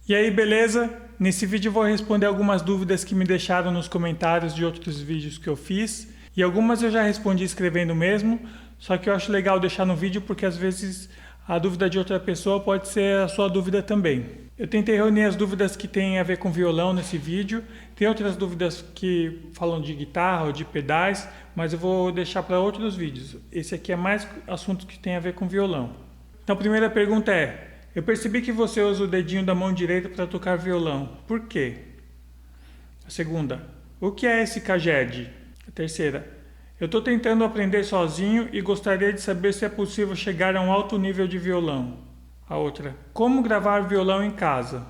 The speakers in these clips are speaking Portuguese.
E aí, beleza? Nesse vídeo eu vou responder algumas dúvidas que me deixaram nos comentários de outros vídeos que eu fiz. E algumas eu já respondi escrevendo mesmo, só que eu acho legal deixar no vídeo porque às vezes a dúvida de outra pessoa pode ser a sua dúvida também. Eu tentei reunir as dúvidas que têm a ver com violão nesse vídeo. Tem outras dúvidas que falam de guitarra ou de pedais, mas eu vou deixar para outros vídeos. Esse aqui é mais assuntos que tem a ver com violão. Então a primeira pergunta é: eu percebi que você usa o dedinho da mão direita para tocar violão. Por quê? A segunda: o que é esse caged? A terceira: eu estou tentando aprender sozinho e gostaria de saber se é possível chegar a um alto nível de violão. A outra: como gravar violão em casa?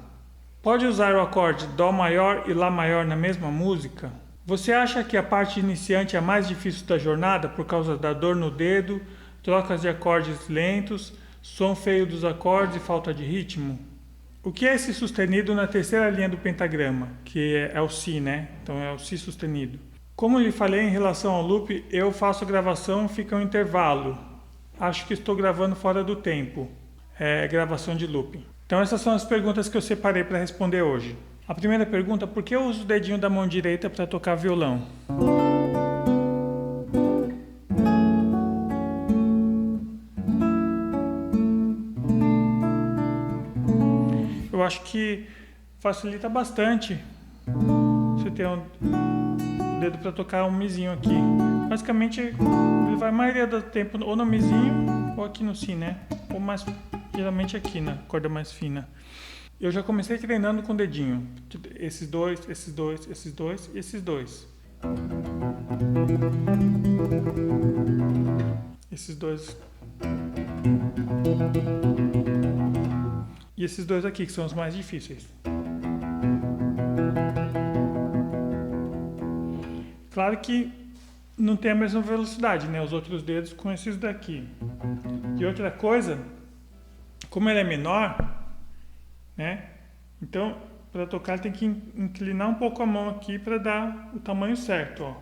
Pode usar o acorde Dó maior e Lá maior na mesma música? Você acha que a parte iniciante é a mais difícil da jornada por causa da dor no dedo, trocas de acordes lentos, som feio dos acordes e falta de ritmo? O que é esse sustenido na terceira linha do pentagrama, que é o Si, né? Então é o Si sustenido. Como lhe falei em relação ao loop, eu faço a gravação, fica um intervalo. Acho que estou gravando fora do tempo. É gravação de looping. Então essas são as perguntas que eu separei para responder hoje. A primeira pergunta: por que eu uso o dedinho da mão direita para tocar violão? Eu acho que facilita bastante você ter um dedo para tocar um mizinho aqui. Basicamente ele vai a maioria do tempo ou no mizinho ou aqui no Si, né? Ou mais geralmente aqui na corda mais fina. Eu já comecei treinando com o dedinho. Esses dois, esses dois, esses dois e esses dois. Esses dois. E esses dois aqui, que são os mais difíceis. Claro que não tem a mesma velocidade, né? Os outros dedos com esses daqui. E outra coisa, como ele é menor, né? Então, para tocar tem que inclinar um pouco a mão aqui para dar o tamanho certo, ó.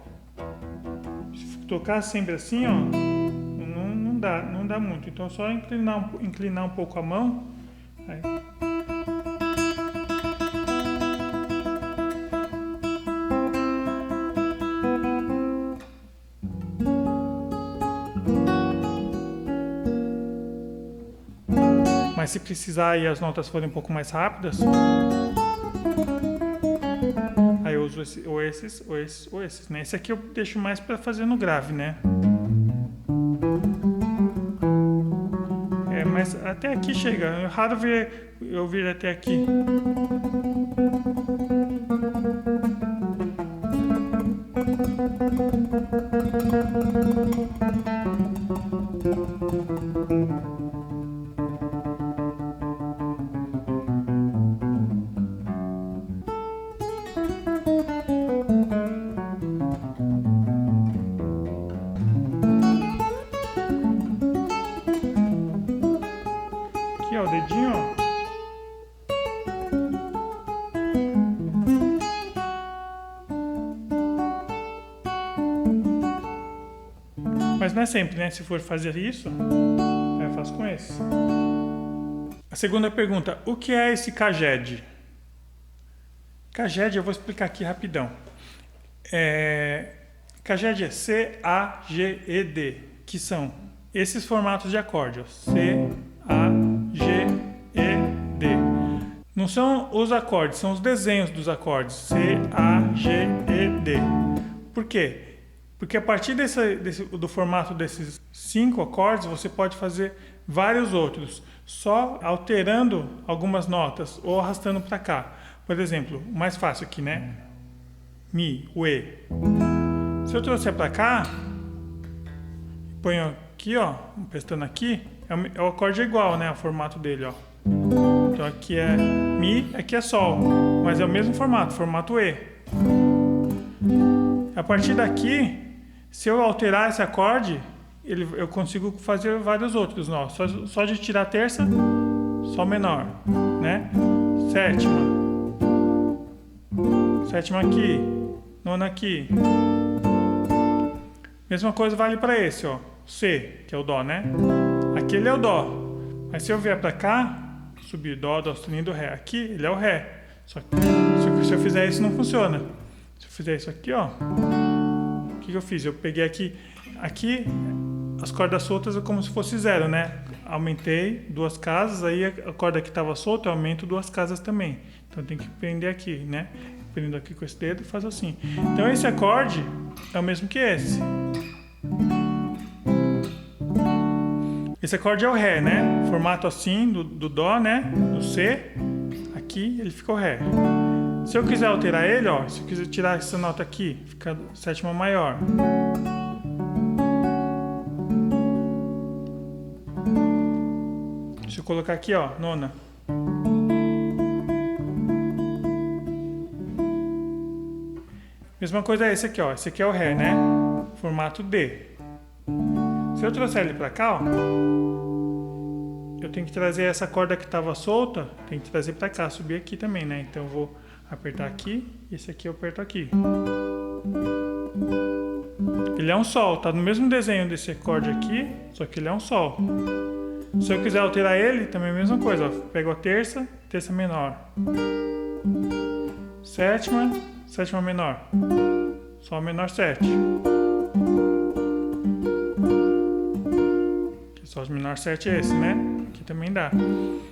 Se tocar sempre assim, ó, não dá muito. Então é só inclinar um pouco a mão. Aí. Mas se precisar e as notas forem um pouco mais rápidas, aí eu uso ou esses, né? Esse aqui eu deixo mais para fazer no grave, né? Mas até aqui chega. É raro eu vir até aqui. Aqui, ó, o dedinho, ó. Mas não é sempre, né? Se for fazer isso, eu faço com esse. A segunda pergunta: o que é esse caged? Caged eu vou explicar aqui rapidão. Caged é C-A-G-E-D, que são esses formatos de acorde, ó. C-A-G-E-D. Não são os acordes, são os desenhos dos acordes. C-A-G-E-D. Por quê? Porque a partir do formato desses 5 acordes, você pode fazer vários outros, só alterando algumas notas ou arrastando para cá. Por exemplo, o mais fácil aqui, né? Mi, o E. Se eu trouxer para cá, ponho aqui, ó, emprestando aqui, o acorde é igual, né? O formato dele, ó. Então aqui é Mi, aqui é Sol, mas é o mesmo formato E. A partir daqui, se eu alterar esse acorde, eu consigo fazer vários outros nós. Só de tirar a terça, Sol menor, né? Sétima aqui, nona aqui. Mesma coisa vale para esse, ó. C, que é o Dó, né? Aquele é o Dó. Mas se eu vier para cá, subir. Dó, dó sustenido, ré. Aqui ele é o ré. Só que se eu fizer isso não funciona. Se eu fizer isso aqui, ó. O que eu fiz? Eu peguei aqui as cordas soltas é como se fosse zero, né? Aumentei 2 casas, aí a corda que estava solta eu aumento 2 casas também. Então tem que prender aqui, né? Prendo aqui com esse dedo e faz assim. Então esse acorde é o mesmo que esse. Esse acorde é o ré, né? Formato assim do dó, né? Do C. Aqui ele fica o ré. Se eu quiser alterar ele, ó, se eu quiser tirar essa nota aqui, fica sétima maior. Se eu colocar aqui, ó, nona. Mesma coisa é esse aqui, ó. Esse aqui é o ré, né? Formato D. Se eu trouxer ele pra cá, ó, eu tenho que trazer essa corda que estava solta, tem que trazer pra cá, subir aqui também, né? Então eu vou apertar aqui, e esse aqui eu aperto aqui. Ele é um sol, tá no mesmo desenho desse acorde aqui, só que ele é um sol. Se eu quiser alterar ele, também é a mesma coisa, ó. Pego a terça, terça menor. Sétima, sétima menor. Sol menor 7. Sol menor 7 é esse, né? Aqui também dá.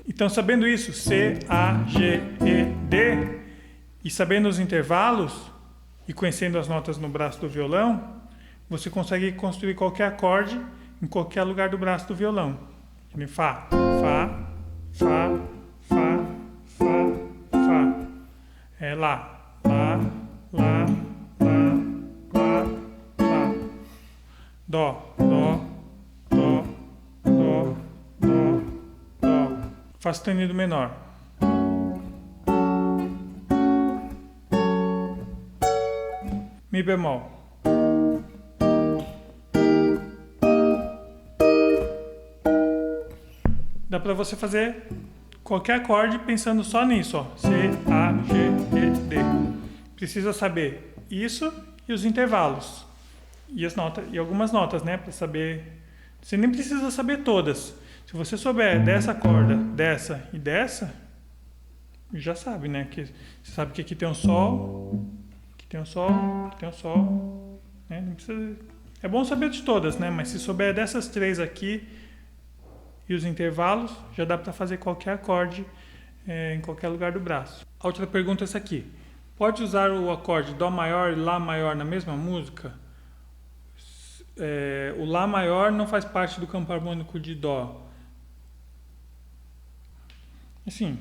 Então, sabendo isso, C, A, G, E, D, e sabendo os intervalos, e conhecendo as notas no braço do violão, você consegue construir qualquer acorde em qualquer lugar do braço do violão. Que nem Fá, Fá, Fá, Fá, Fá, Fá. É Lá, Lá, Lá, Lá, Lá, Lá. Dó, Dó, Dó, Dó, Dó, Dó. Fá sustenido menor. Mi bemol. Dá para você fazer qualquer acorde pensando só nisso, ó. C, A, G, E, D. Precisa saber isso e os intervalos. E as notas, e algumas notas, né, para saber. Você nem precisa saber todas. Se você souber dessa corda, dessa e dessa, já sabe, né, que você sabe que aqui tem um sol, aqui tem um sol, aqui tem um sol, né? Não precisa. É bom saber de todas, né, mas se souber dessas 3 aqui e os intervalos, já dá para fazer qualquer acorde em qualquer lugar do braço. A outra pergunta é essa aqui. Pode usar o acorde Dó maior e Lá maior na mesma música? O Lá maior não faz parte do campo harmônico de Dó. Assim,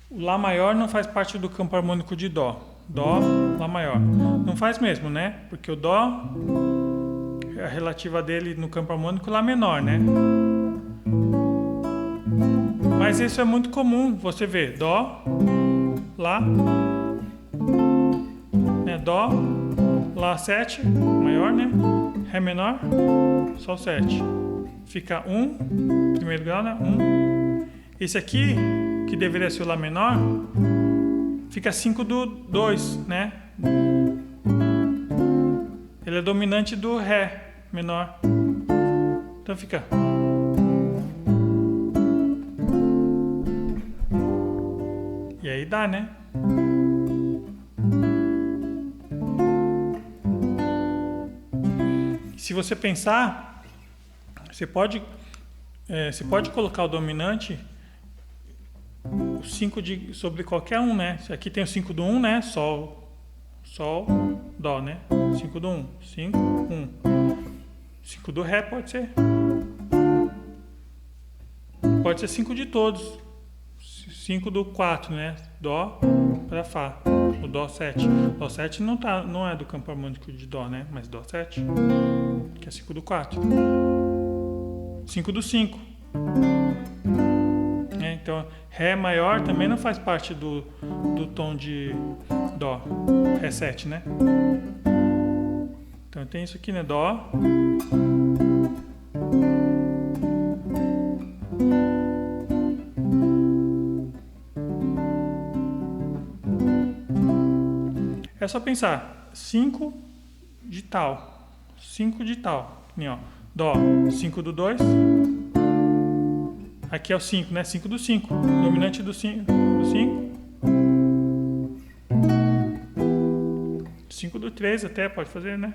o Lá maior não faz parte do campo harmônico de Dó. Dó, Lá maior. Não faz mesmo, né? Porque o Dó, a relativa dele no campo harmônico é Lá menor, né? Mas isso é muito comum, você vê. Dó, Lá, né? Dó, Lá 7, maior, né? Ré menor, Sol 7. Fica 1, primeiro grau, né? 1. Esse aqui, que deveria ser o Lá menor, fica 5 do 2, né? Ele é dominante do Ré menor. Então fica. E aí dá, né? Se você pensar, você pode colocar o dominante o 5 sobre qualquer um, né? Aqui tem o 5 do 1, né? Sol, Dó, né? 5 do 1, 5, 1. 5 do Ré pode ser. Pode ser 5 de todos. 5 do 4, né? Dó para Fá. O Dó 7. Dó 7 não é do campo harmônico de Dó, né? Mas Dó 7, que é 5 do 4. 5 do 5. Então, Ré maior também não faz parte do tom de Dó. Ré 7, né? Então tem isso aqui, né? Dó. É só pensar, 5 de tal, 5 de tal, aqui, ó, Dó, 5 do 2, Aqui é o 5, né? 5 do 5. Dominante do 5. 5 do 3 até, pode fazer, né?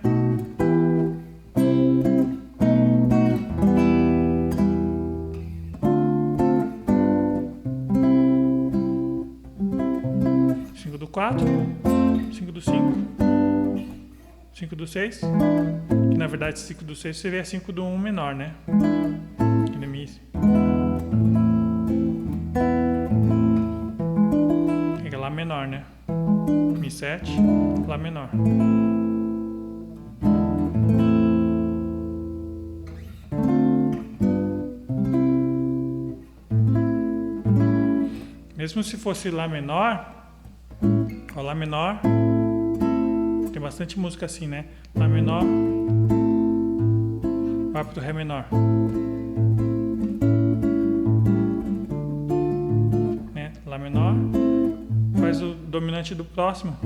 Do 4, 5 do 5, 5 do 6, que na verdade 5 do 6 seria 5 do 1 menor, né? Aqui no Mi. Pega Lá menor, né? Mi 7, Lá menor. Mesmo se fosse Lá menor, ó, Lá menor, tem bastante música assim, né? Lá menor, vai pro Ré menor, né? Lá menor, faz o dominante do próximo.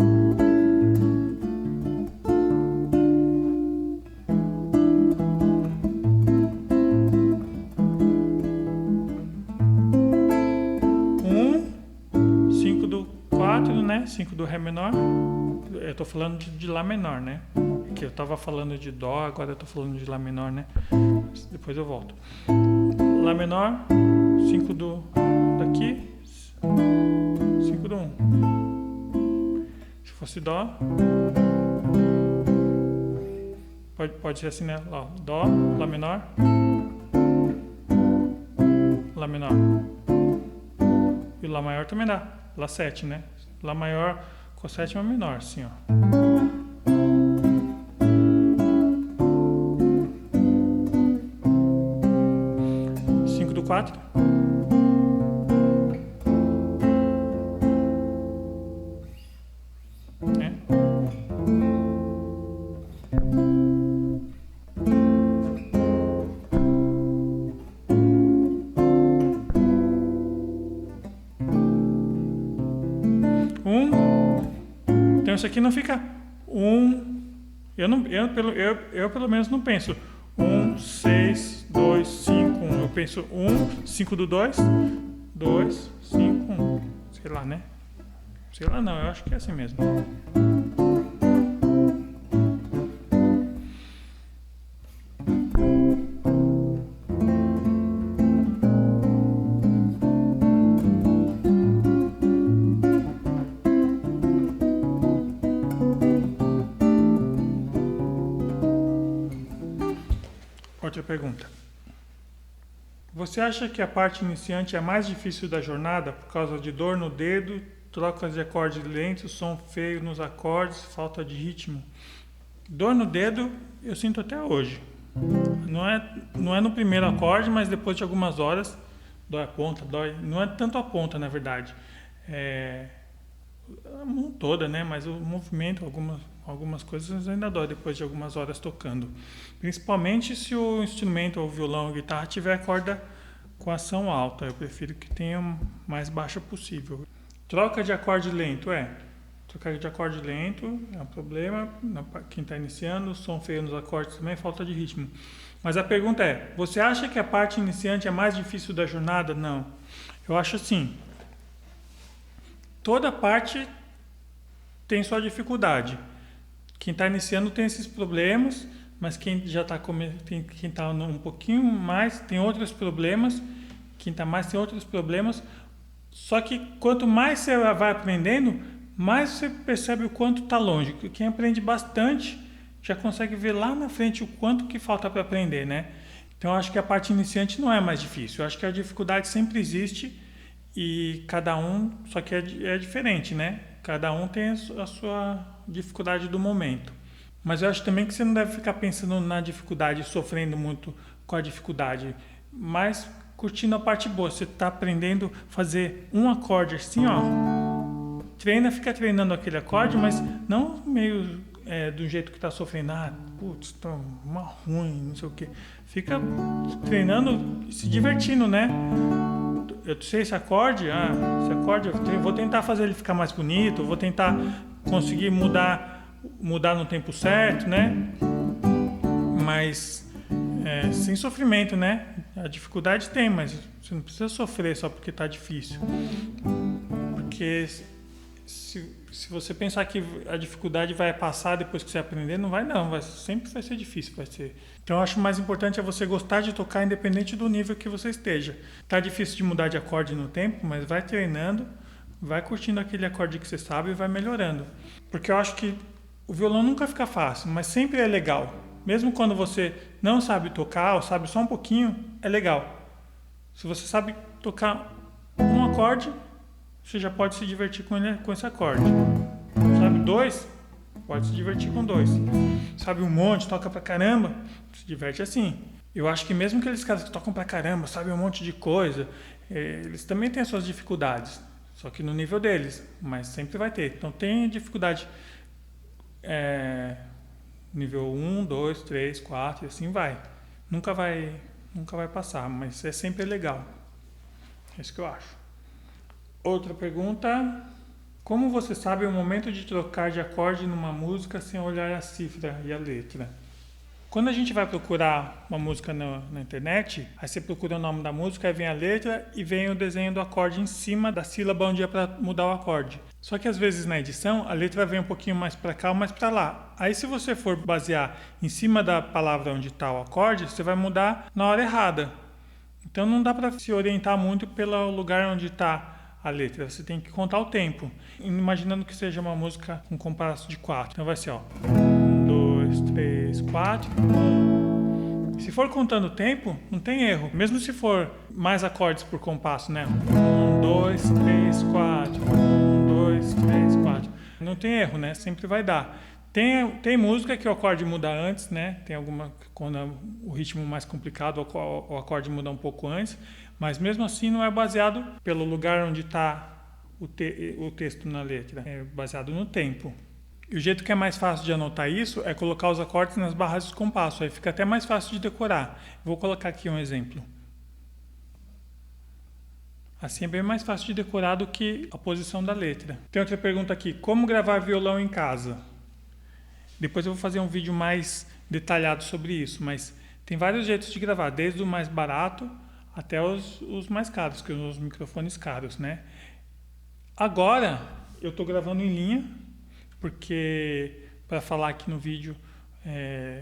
Né? 5 do Ré menor, eu tô falando de Lá menor, né? Que eu tava falando de Dó, agora eu tô falando de Lá menor, né? Depois eu volto. Lá menor, 5 do daqui, 5 do 1. Se fosse Dó, pode ser assim, né? Ó, Dó, Lá menor, Lá menor. E o Lá maior também dá, Lá 7, né? Lá maior com a sétima menor, assim, ó. 5 do 4. Né? Então isso aqui não fica 1. Eu pelo menos não penso 1, 6, 2, 5, 1. Eu penso 1, 5 do 2, 2, 5, 1. Sei lá, né? Sei lá não, eu acho que é assim mesmo. Outra pergunta. Você acha que a parte iniciante é a mais difícil da jornada por causa de dor no dedo, trocas de acordes lentos, som feio nos acordes, falta de ritmo? Dor no dedo eu sinto até hoje. Não é no primeiro acorde, mas depois de algumas horas dói a ponta, dói. Não é tanto a ponta, na verdade. A mão toda, né? Mas o movimento, algumas coisas ainda dói depois de algumas horas tocando. Principalmente se o instrumento, ou violão ou guitarra, tiver a corda com ação alta. Eu prefiro que tenha mais baixa possível. Troca de acorde lento, trocar de acorde lento é um problema. Quem está iniciando, som feio nos acordes também, falta de ritmo. Mas a pergunta é, você acha que a parte iniciante é mais difícil da jornada? Não. Eu acho assim. Toda parte tem sua dificuldade. Quem está iniciando tem esses problemas, mas quem já está quem está um pouquinho mais tem outros problemas. Quem está mais tem outros problemas. Só que quanto mais você vai aprendendo, mais você percebe o quanto está longe. Quem aprende bastante já consegue ver lá na frente o quanto que falta para aprender, né? Então eu acho que a parte iniciante não é mais difícil. Eu acho que a dificuldade sempre existe. E cada um, só que é diferente, né? Cada um tem a sua dificuldade do momento. Mas eu acho também que você não deve ficar pensando na dificuldade, sofrendo muito com a dificuldade, mas curtindo a parte boa. Você está aprendendo a fazer um acorde assim, ó. Fica treinando aquele acorde, mas não meio do jeito que está sofrendo. Putz, tá uma ruim, não sei o quê. Fica treinando e se divertindo, né? Eu sei esse acorde, eu vou tentar fazer ele ficar mais bonito, vou tentar conseguir mudar no tempo certo, né? Mas sem sofrimento, né? A dificuldade tem, mas você não precisa sofrer só porque está difícil. Porque se você pensar que a dificuldade vai passar depois que você aprender, não vai não, sempre vai ser difícil, vai ser. Então eu acho que o mais importante é você gostar de tocar independente do nível que você esteja. Tá difícil de mudar de acorde no tempo, mas vai treinando, vai curtindo aquele acorde que você sabe e vai melhorando. Porque eu acho que o violão nunca fica fácil, mas sempre é legal. Mesmo quando você não sabe tocar ou sabe só um pouquinho, é legal. Se você sabe tocar um acorde, você já pode se divertir com esse acorde. Sabe 2? Pode se divertir com 2. Sabe um monte, toca pra caramba, se diverte assim. Eu acho que mesmo aqueles caras que tocam pra caramba, sabem um monte de coisa, eles também têm as suas dificuldades. Só que no nível deles, mas sempre vai ter. Então tem dificuldade nível 1, 2, 3, 4 e assim vai. Nunca vai passar, mas é sempre legal. É isso que eu acho. Outra pergunta: como você sabe o momento de trocar de acorde numa música sem olhar a cifra e a letra? Quando a gente vai procurar uma música na internet, aí você procura o nome da música, aí vem a letra e vem o desenho do acorde em cima da sílaba onde é para mudar o acorde. Só que às vezes na edição a letra vem um pouquinho mais para cá ou mais para lá. Aí se você for basear em cima da palavra onde está o acorde, você vai mudar na hora errada. Então não dá para se orientar muito pelo lugar onde está a letra, você tem que contar o tempo, imaginando que seja uma música com compasso de 4. Então vai ser 1, 2, 3, 4. Se for contando o tempo, não tem erro. Mesmo se for mais acordes por compasso, né? 1, 2, 3, 4. 1, 2, 3, 4. Não tem erro, né? Sempre vai dar. Tem música que o acorde muda antes, né? Tem alguma quando o ritmo mais complicado, o acorde muda um pouco antes. Mas mesmo assim não é baseado pelo lugar onde está o texto na letra. É baseado no tempo. E o jeito que é mais fácil de anotar isso é colocar os acordes nas barras de compasso. Aí fica até mais fácil de decorar. Vou colocar aqui um exemplo. Assim é bem mais fácil de decorar do que a posição da letra. Tem outra pergunta aqui. Como gravar violão em casa? Depois eu vou fazer um vídeo mais detalhado sobre isso. Mas tem vários jeitos de gravar. Desde o mais barato até os mais caros, que são os microfones caros, né? Agora eu estou gravando em linha, porque para falar aqui no vídeo,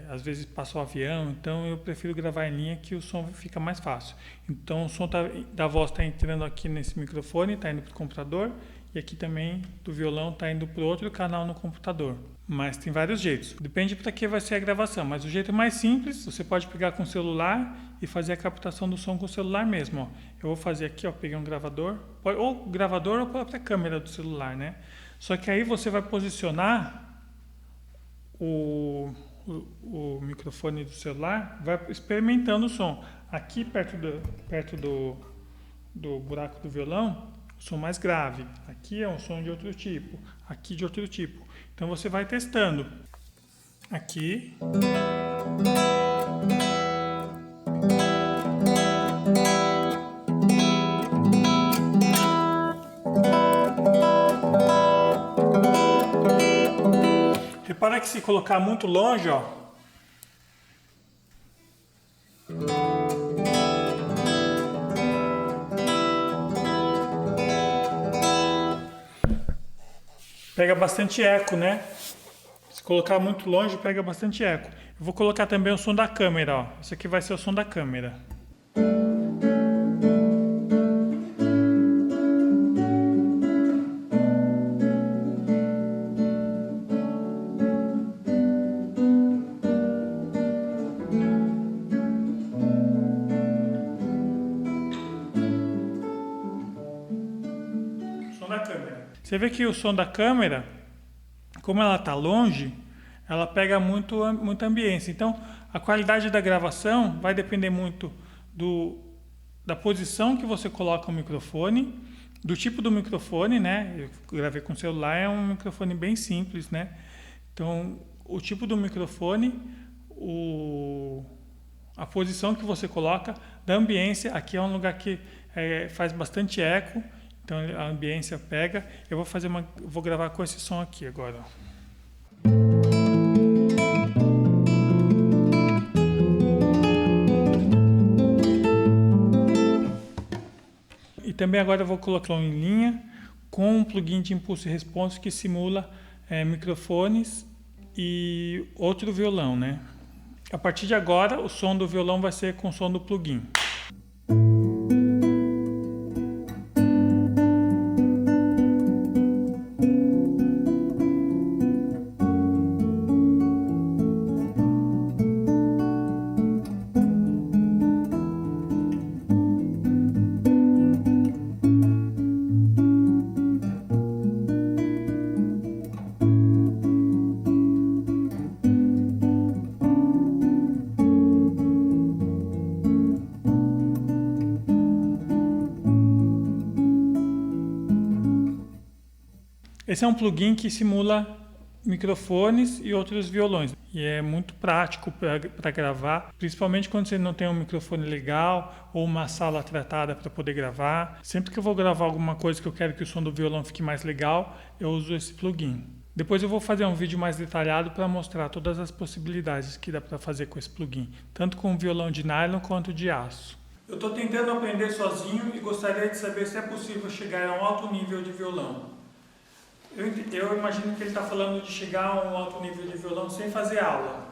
às vezes passa o avião, então eu prefiro gravar em linha que o som fica mais fácil. Então o som da voz está entrando aqui nesse microfone, está indo para o computador, e aqui também do violão está indo para outro canal no computador. Mas tem vários jeitos. Depende para que vai ser a gravação. Mas o jeito mais simples, você pode pegar com o celular e fazer a captação do som com o celular mesmo. Ó. Eu vou fazer aqui, ó, peguei um gravador, ou gravador ou a própria câmera do celular, né? Só que aí você vai posicionar o microfone do celular, vai experimentando o som. Aqui perto do buraco do violão, o som mais grave. Aqui é um som de outro tipo. Aqui de outro tipo. Então você vai testando. Aqui. Repara que se colocar muito longe, ó. Pega bastante eco, né? Se colocar muito longe, pega bastante eco. Eu vou colocar também o som da câmera, ó. Esse aqui vai ser o som da câmera. Você vê que o som da câmera, como ela está longe, ela pega muita ambiência. Então, a qualidade da gravação vai depender muito da posição que você coloca o microfone, do tipo do microfone, né? Eu gravei com celular, é um microfone bem simples, né? Então, o tipo do microfone, a posição que você coloca, da ambiência. Aqui é um lugar que faz bastante eco. Então a ambiência pega. Eu vou gravar com esse som aqui agora. também agora eu vou colocar em linha com um plugin de impulso e response que simula microfones e outro violão, né? A partir de agora, o som do violão vai ser com o som do plugin. Esse é um plugin que simula microfones e outros violões. E é muito prático para gravar, principalmente quando você não tem um microfone legal ou uma sala tratada para poder gravar. Sempre que eu vou gravar alguma coisa que eu quero que o som do violão fique mais legal, eu uso esse plugin. Depois eu vou fazer um vídeo mais detalhado para mostrar todas as possibilidades que dá para fazer com esse plugin, tanto com violão de nylon quanto de aço. Eu estou tentando aprender sozinho e gostaria de saber se é possível chegar a um alto nível de violão. Eu imagino que ele está falando de chegar a um alto nível de violão sem fazer aula.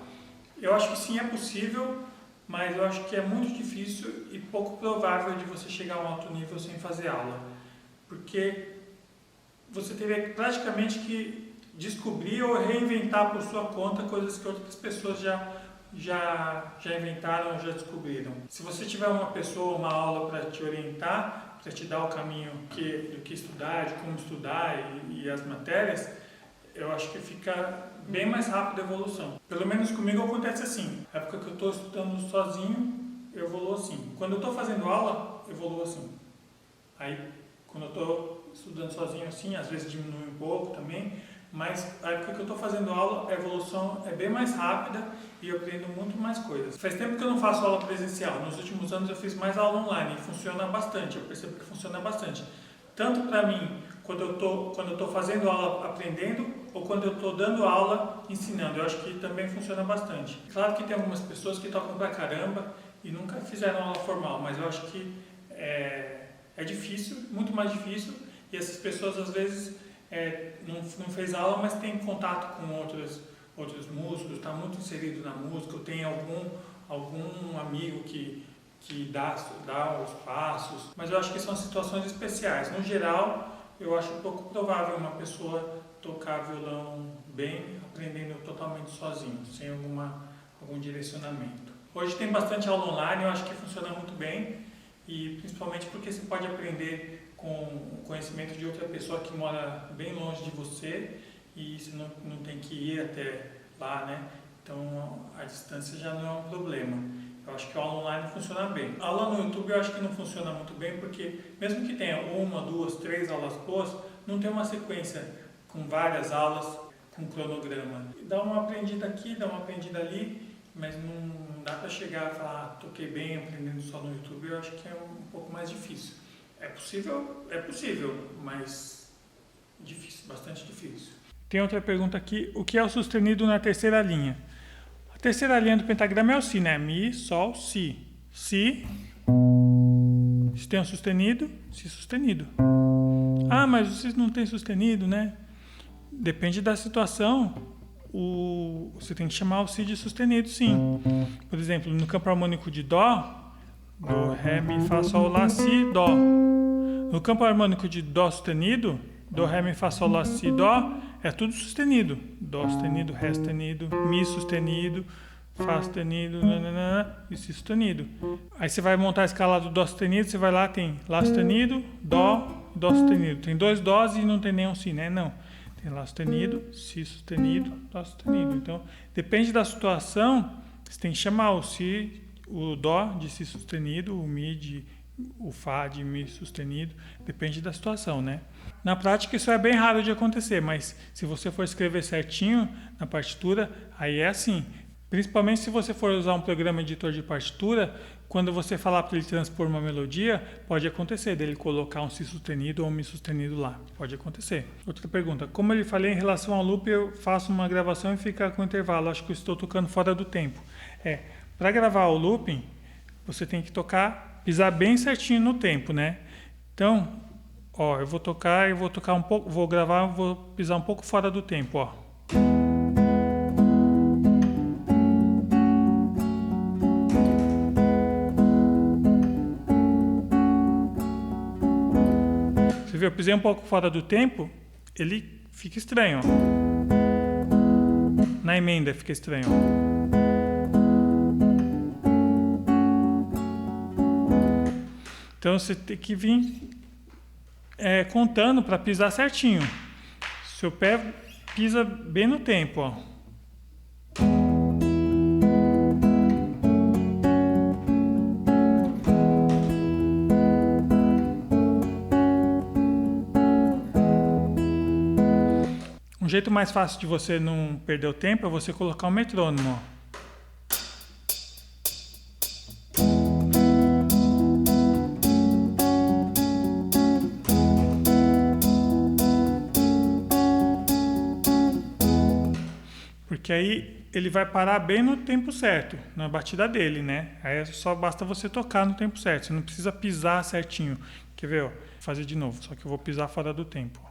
Eu acho que sim, é possível, mas eu acho que é muito difícil e pouco provável de você chegar a um alto nível sem fazer aula. Porque você teria praticamente que descobrir ou reinventar por sua conta coisas que outras pessoas já inventaram, já descobriram. Se você tiver uma pessoa, uma aula para te orientar, para te dar o caminho do que estudar, de como estudar e as matérias, eu acho que fica bem mais rápido a evolução. Pelo menos comigo acontece assim. Na época que eu estou estudando sozinho, eu evoluo assim. Quando eu estou fazendo aula, eu evoluo assim. Aí, quando eu estou estudando sozinho assim, às vezes diminui um pouco também, mas a época que eu estou fazendo aula, a evolução é bem mais rápida e eu aprendo muito mais coisas. Faz tempo que eu não faço aula presencial. Nos últimos anos eu fiz mais aula online e funciona bastante. Eu percebo que funciona bastante. Tanto para mim, quando eu estou fazendo aula aprendendo, ou quando eu estou dando aula ensinando. Eu acho que também funciona bastante. Claro que tem algumas pessoas que tocam pra caramba e nunca fizeram aula formal, mas eu acho que é difícil, muito mais difícil, e essas pessoas às vezes não fez aula, mas tem contato com outros músicos, está muito inserido na música, ou tem algum amigo que dá os passos, mas eu acho que são situações especiais. No geral, eu acho pouco provável uma pessoa tocar violão bem, aprendendo totalmente sozinho, sem algum direcionamento. Hoje tem bastante aula online, eu acho que funciona muito bem, e principalmente porque você pode aprender com o conhecimento de outra pessoa que mora bem longe de você e você não tem que ir até lá, né? Então a distância já não é um problema. Eu acho que a aula online funciona bem. A aula no YouTube eu acho que não funciona muito bem porque mesmo que tenha 1, 2, 3 aulas boas, não tem uma sequência com várias aulas, com cronograma. Dá uma aprendida aqui, dá uma aprendida ali, mas não dá para chegar a falar, toquei bem aprendendo só no YouTube. Eu acho que é um pouco mais difícil. É possível, mas difícil, bastante difícil. Tem outra pergunta aqui, o que é o sustenido na terceira linha? A terceira linha do pentagrama é o Si, né? Mi, Sol, Si. Si, se tem um sustenido, Si sustenido. Ah, mas vocês não tem sustenido, né? Depende da situação, você tem que chamar o Si de sustenido, sim. Por exemplo, no campo harmônico de Dó, Do, Ré, Mi, Fá, Sol, Lá, Si, Dó. No campo harmônico de Dó sustenido, Do, Ré, Mi, Fá, Sol, Lá, Si, Dó, é tudo sustenido. Dó sustenido, Ré sustenido, Mi sustenido, Fá sustenido, e Si sustenido. Aí você vai montar a escala do Dó sustenido, você vai lá, tem Lá sustenido, Dó, Dó sustenido. Tem 2 Dós e não tem nenhum Si, né? Não. Tem Lá sustenido, Si sustenido, Dó sustenido. Então, depende da situação, você tem que chamar o Si, o Dó de Si sustenido, o Fá de Mi sustenido, depende da situação, né? Na prática isso é bem raro de acontecer, mas se você for escrever certinho na partitura, aí é assim. Principalmente se você for usar um programa editor de partitura, quando você falar para ele transpor uma melodia, pode acontecer dele colocar um Si sustenido ou um Mi sustenido lá. Pode acontecer. Outra pergunta. Como eu falei em relação ao loop, eu faço uma gravação e fica com intervalo. Acho que eu estou tocando fora do tempo. Para gravar o looping, você tem que pisar bem certinho no tempo, né? Então, ó, eu vou tocar um pouco, vou gravar, vou pisar um pouco fora do tempo, ó. Você viu, eu pisei um pouco fora do tempo, ele fica estranho, ó. Na emenda fica estranho, ó. Então você tem que vir contando para pisar certinho. Seu pé pisa bem no tempo, ó. Um jeito mais fácil de você não perder o tempo é você colocar um metrônomo, ó. Porque aí ele vai parar bem no tempo certo, na batida dele, né? Aí só basta você tocar no tempo certo, você não precisa pisar certinho. Quer ver, ó? Vou fazer de novo, só que eu vou pisar fora do tempo.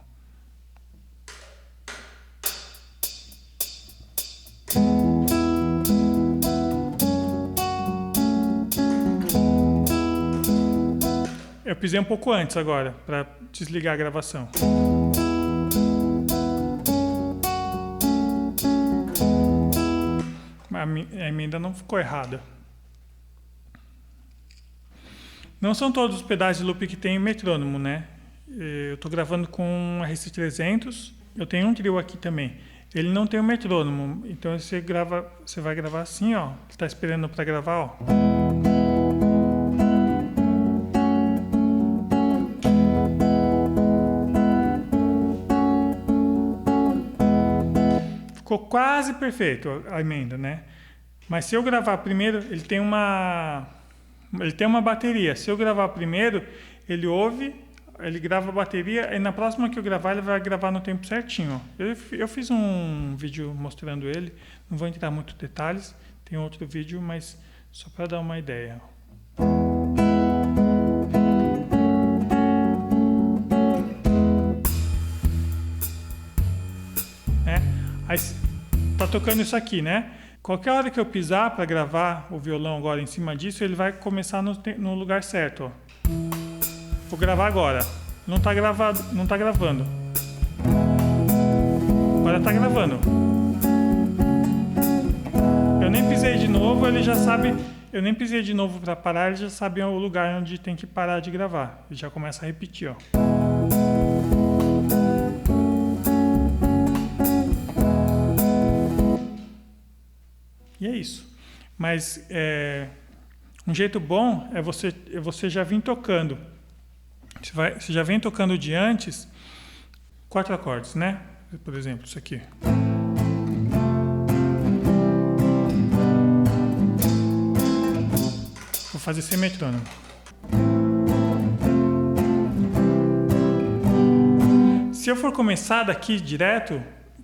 Eu pisei um pouco antes agora, para desligar a gravação. A emenda não ficou errada. Não são todos os pedais de loop que tem metrônomo, né? Eu estou gravando com um RC300. Eu tenho um trio aqui também. Ele não tem o metrônomo, então você vai gravar assim, ó. Você está esperando para gravar, ó. Ficou quase perfeito a emenda, né? Mas se eu gravar primeiro, ele tem uma bateria. Se eu gravar primeiro, ele ouve, ele grava a bateria, e na próxima que eu gravar, ele vai gravar no tempo certinho, ó. Eu fiz um vídeo mostrando ele, não vou entrar muito em detalhes, tem outro vídeo, mas só para dar uma ideia, ó. Aí tá tocando isso aqui, né? Qualquer hora que eu pisar para gravar o violão agora em cima disso, ele vai começar no lugar certo, ó. Vou gravar agora. Não tá gravando. Agora tá gravando. Eu nem pisei de novo, ele já sabe. Eu nem pisei de novo para parar, ele já sabe o lugar onde tem que parar de gravar. Ele já começa a repetir, ó. E é isso. Mas um jeito bom é você já vir tocando. Você já vem tocando de antes 4 acordes, né? Por exemplo, isso aqui. Vou fazer sem metrônomo. Se eu for começar daqui direto,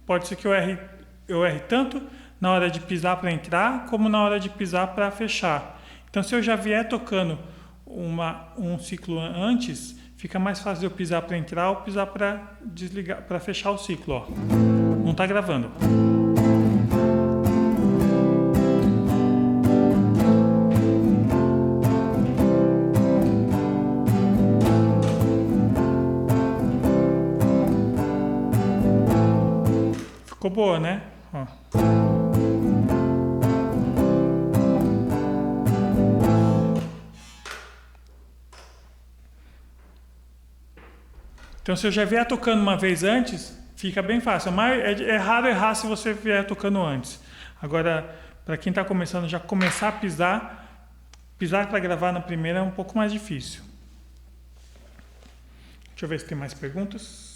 pode ser que eu erre tanto na hora de pisar para entrar, como na hora de pisar para fechar. Então, se eu já vier tocando um ciclo antes, fica mais fácil de eu pisar para entrar ou pisar para desligar, para fechar o ciclo, ó. Não está gravando. Ficou boa, né? Ó. Então, se eu já vier tocando uma vez antes, fica bem fácil. Mas é raro errar se você vier tocando antes. Agora, para quem está começando, já começar a pisar para gravar na primeira é um pouco mais difícil. Deixa eu ver se tem mais perguntas.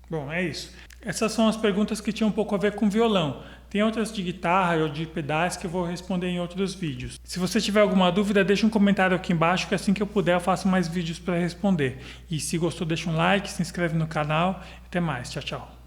Bom, é isso. Essas são as perguntas que tinham um pouco a ver com violão. Tem outras de guitarra ou de pedais que eu vou responder em outros vídeos. Se você tiver alguma dúvida, deixa um comentário aqui embaixo que assim que eu puder eu faço mais vídeos para responder. E se gostou, deixa um like, se inscreve no canal. Até mais. Tchau, tchau.